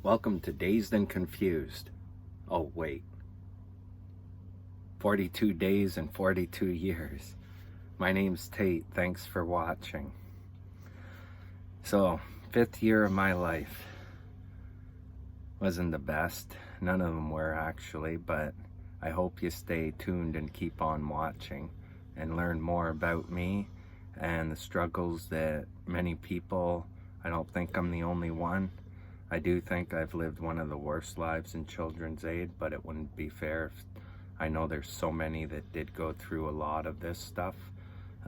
Welcome to Dazed and Confused. Oh, wait. 42 days and 42 years. My name's Tate. Thanks for watching. So, 5th year of my life. Wasn't the best. None of them were actually, but I hope you stay tuned and keep on watching and learn more about me and the struggles that many people, I don't think I'm the only one. I do think I've lived one of the worst lives in children's aid, but it wouldn't be fair if I know there's so many that did go through a lot of this stuff.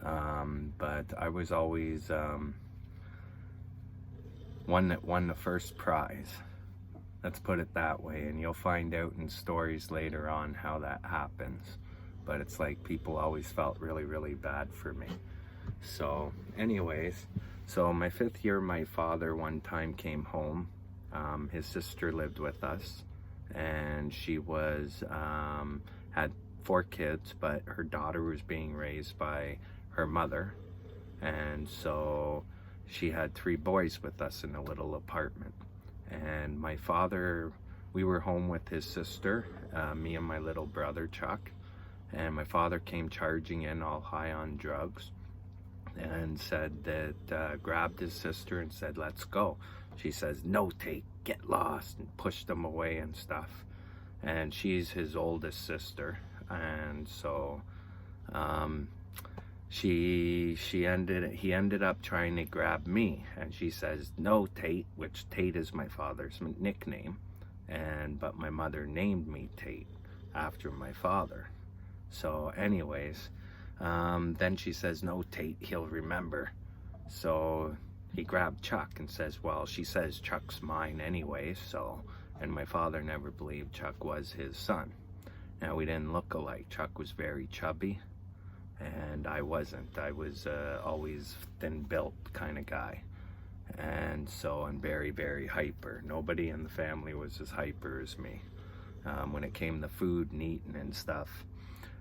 But I was always one that won the first prize. Let's put it that way, and you'll find out in stories later on how that happens. But it's like people always felt really, really bad for me. So anyways, so my 5th year, my father one time came home. His sister lived with us, and she was had 4 kids, but her daughter was being raised by her mother, and so she had 3 boys with us in a little apartment. And my father, we were home with his sister, me and my little brother Chuck, and my father came charging in all high on drugs and said that, grabbed his sister and said, "Let's go." She says, "No, Tate, get lost," and pushed them away and stuff. And she's his oldest sister, and so he ended up trying to grab me, and she says, "No, Tate," which Tate is my father's nickname, but my mother named me Tate after my father. So anyways, then she says, "No, Tate, he'll remember." So he grabbed Chuck and says, "Well, she says Chuck's mine anyway," so, and my father never believed Chuck was his son. Now, we didn't look alike. Chuck was very chubby, and I wasn't. I was always thin-built kind of guy, and so I'm very, very hyper. Nobody in the family was as hyper as me. When it came to food and eating and stuff,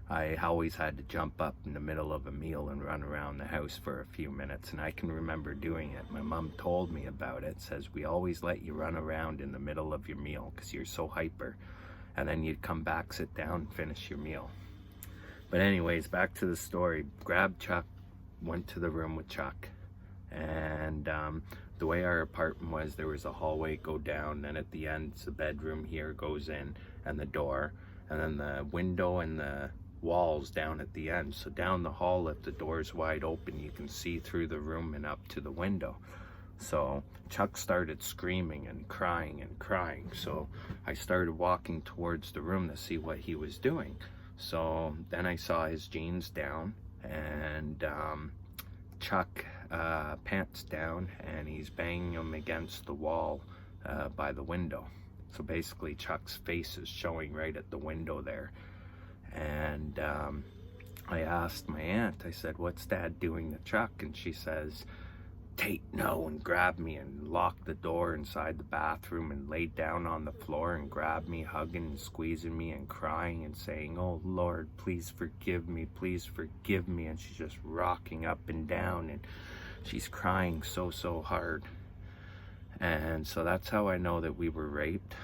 I always had to jump up in the middle of a meal and run around the house for a few minutes, and I can remember doing it. My mom told me about it. Says, "We always let you run around in the middle of your meal because you're so hyper, and then you'd come back, sit down, and finish your meal." But anyways, back to the story. Grabbed Chuck, went to the room with Chuck, and the way our apartment was, there was a hallway go down, and at the end, the bedroom here goes in, and the door, and then the window and the walls down at the end. So down the hall, if the door's wide open, you can see through the room and up to the window. So Chuck started screaming and crying and crying. So I started walking towards the room to see what he was doing. So then I saw his jeans down, and Chuck pants down, and he's banging him against the wall by the window. So basically Chuck's face is showing right at the window there. And I asked my aunt, I said, "What's Dad doing to Chuck?" And she says, "Tate, no," and grabbed me and locked the door inside the bathroom and laid down on the floor and grabbed me, hugging and squeezing me and crying and saying, "Oh Lord, please forgive me, please forgive me." And she's just rocking up and down, and she's crying so, so hard. And so that's how I know that we were raped.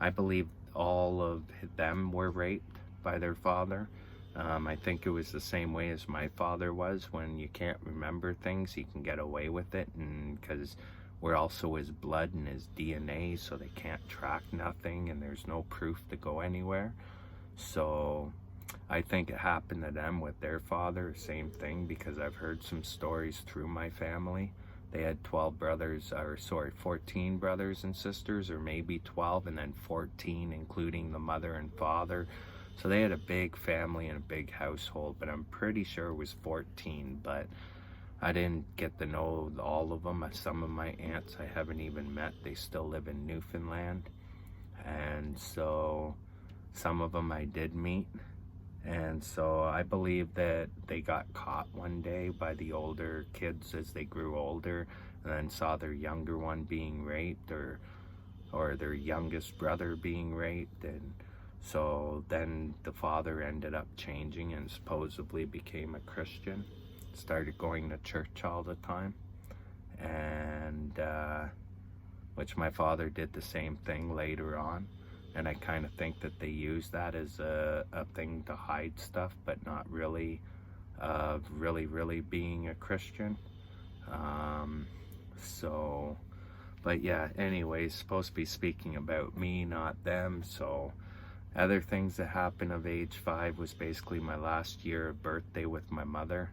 I believe all of them were raped by their father. I think it was the same way as my father was. When you can't remember things, you can get away with it, and because we're also his blood and his DNA, so they can't track nothing, and there's no proof to go anywhere. So I think it happened to them with their father, same thing, because I've heard some stories through my family. They had 14 brothers and sisters, or maybe 12, and then 14, including the mother and father. So they had a big family and a big household, but I'm pretty sure it was 14, but I didn't get to know all of them. Some of my aunts I haven't even met. They still live in Newfoundland, and so some of them I did meet. And so I believe that they got caught one day by the older kids as they grew older, and then saw their younger one being raped, or their youngest brother being raped. And so then the father ended up changing and supposedly became a Christian, started going to church all the time. And which my father did the same thing later on. And I kind of think that they use that as a thing to hide stuff, but not really really being a Christian. So, but yeah, anyways, supposed to be speaking about me, not them. So other things that happened of age 5 was basically my last year of birthday with my mother.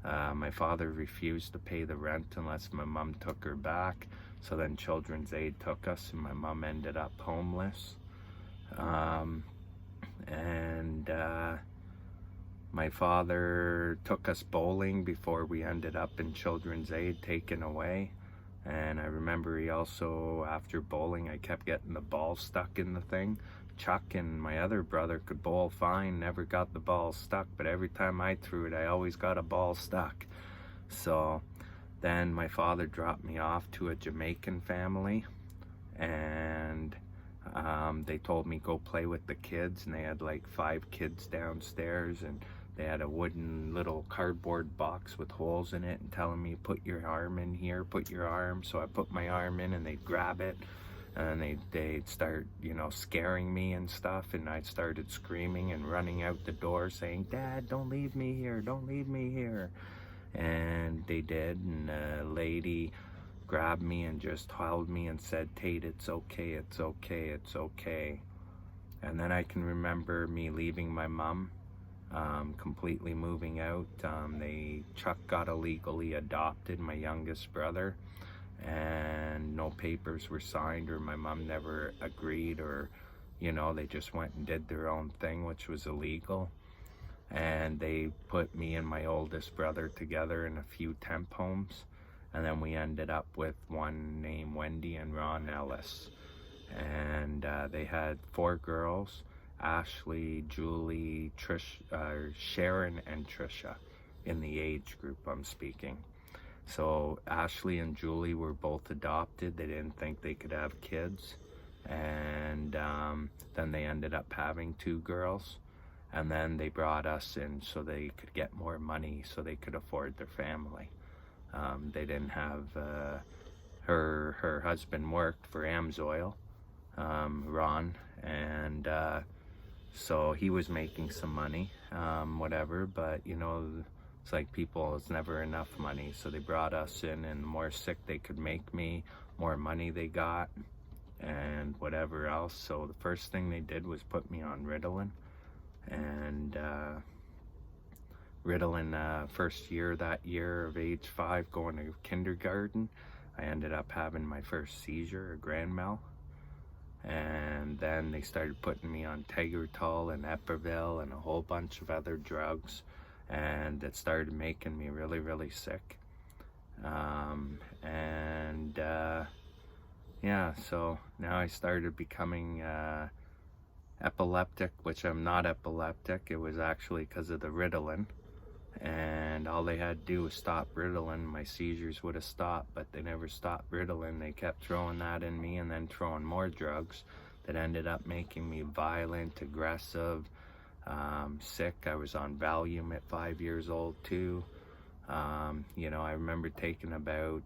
My father refused to pay the rent unless my mom took her back. So then Children's Aid took us, and my mom ended up homeless. My father took us bowling before we ended up in Children's Aid, taken away. And I remember he also, after bowling, I kept getting the ball stuck in the thing. Chuck and my other brother could bowl fine, never got the ball stuck, but every time I threw it, I always got a ball stuck. So then my father dropped me off to a Jamaican family, and they told me go play with the kids, and they had like 5 kids downstairs, and they had a wooden little cardboard box with holes in it and telling me, put your arm in here, put your arm. So I put my arm in, and they'd grab it, and they'd start, you know, scaring me and stuff. And I started screaming and running out the door saying, Dad, don't leave me here, don't leave me here. And they did, and a lady grabbed me and just held me and said, Tate, it's okay, it's okay, it's okay. And then I can remember me leaving my mom, completely moving out. Chuck got illegally adopted, my youngest brother, and no papers were signed, or my mom never agreed, or, you know, they just went and did their own thing, which was illegal. And they put me and my oldest brother together in a few temp homes. And then we ended up with one named Wendy and Ron Ellis. And they had 4 girls, Ashley, Julie, Sharon, and Trisha, in the age group I'm speaking. So Ashley and Julie were both adopted. They didn't think they could have kids. And then they ended up having 2 girls. And then they brought us in so they could get more money so they could afford their family. They didn't have, her husband worked for Amsoil, Ron, and so he was making some money, whatever, but you know, it's like people, it's never enough money, so they brought us in, and the more sick they could make me, more money they got, and whatever else. So the first thing they did was put me on Ritalin, and Ritalin, first year, that year of age 5, going to kindergarten, I ended up having my first seizure, a grand mal. And then they started putting me on Tegretol and Eperville and a whole bunch of other drugs, and it started making me really, really sick. Yeah, so now I started becoming epileptic, which I'm not epileptic. It was actually because of the Ritalin. And all they had to do was stop Ritalin, my seizures would have stopped, but they never stopped Ritalin. They kept throwing that in me and then throwing more drugs that ended up making me violent, aggressive, sick. I was on Valium at 5 years old too. You know, I remember taking about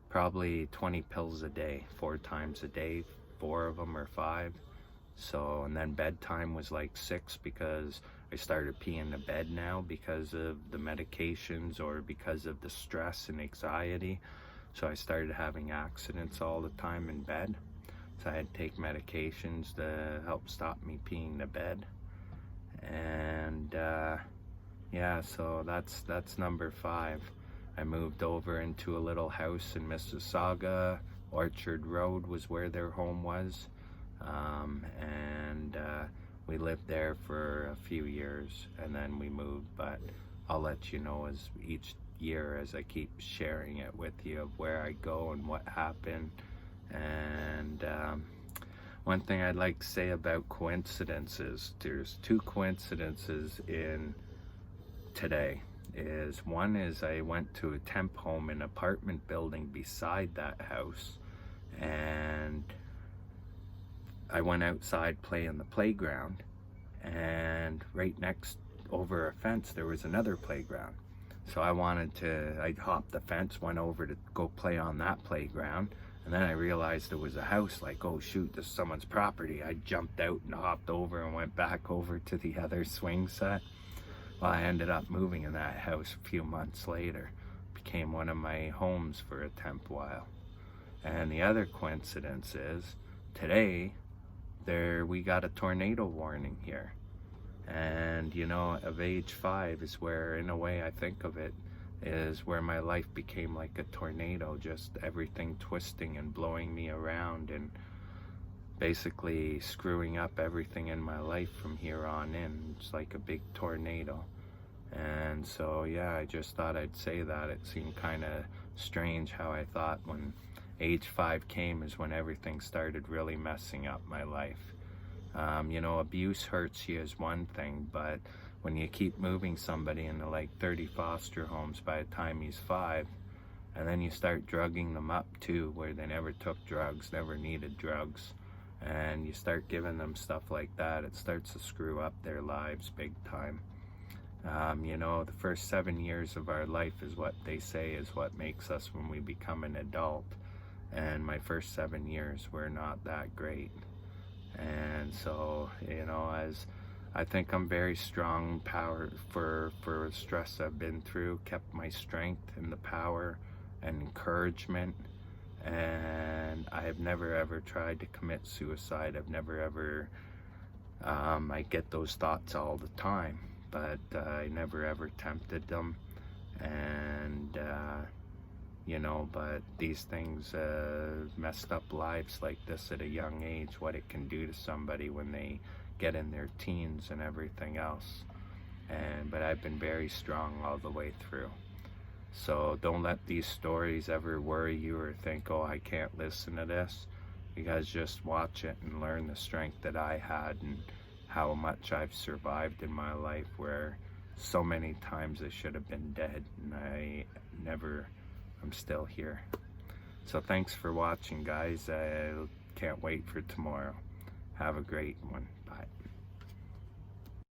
probably 20 pills a day, 4 times a day, 4 of them or 5. So, and then bedtime was like 6 because I started peeing the bed now because of the medications or because of the stress and anxiety. So I started having accidents all the time in bed. So I had to take medications to help stop me peeing the bed. And yeah, so that's number 5. I moved over into a little house in Mississauga. Orchard Road was where their home was. And we lived there for a few years, and then we moved, but I'll let you know as each year as I keep sharing it with you of where I go and what happened. And one thing I'd like to say about coincidences, there's 2 coincidences in today. One is I went to a temp home, an apartment building beside that house, and I went outside playing the playground, and right next over a fence there was another playground. So I hopped the fence, went over to go play on that playground, And then I realized it was a house, like, oh shoot, this is someone's property. I jumped out and hopped over and went back over to the other swing set. Well, I ended up moving in that house a few months later. It became one of my homes for a temp while. And the other coincidence is, today, we got a tornado warning here. And you know, of age 5 is where, in a way I think of it, is where my life became like a tornado, just everything twisting and blowing me around and basically screwing up everything in my life from here on in. It's like a big tornado. And so yeah, I just thought I'd say that. It seemed kind of strange how I thought when age 5 came is when everything started really messing up my life. You know, abuse hurts you is one thing, but when you keep moving somebody into like 30 foster homes by the time he's 5, and then you start drugging them up too, where they never took drugs, never needed drugs, and you start giving them stuff like that, it starts to screw up their lives big time. You know, the first 7 years of our life is what they say is what makes us when we become an adult, and my first 7 years were not that great. And so, you know, as I think I'm very strong, power for stress I've been through, kept my strength and the power and encouragement. And I have never ever tried to commit suicide. I've never ever, I get those thoughts all the time, but I never ever tempted them. And, you know, but these things, messed up lives like this at a young age, what it can do to somebody when they get in their teens and everything else. But I've been very strong all the way through. So don't let these stories ever worry you or think, oh, I can't listen to this. You guys just watch it and learn the strength that I had and how much I've survived in my life, where so many times I should have been dead and I'm still here. So thanks for watching, guys. I can't wait for tomorrow. Have a great one. Bye.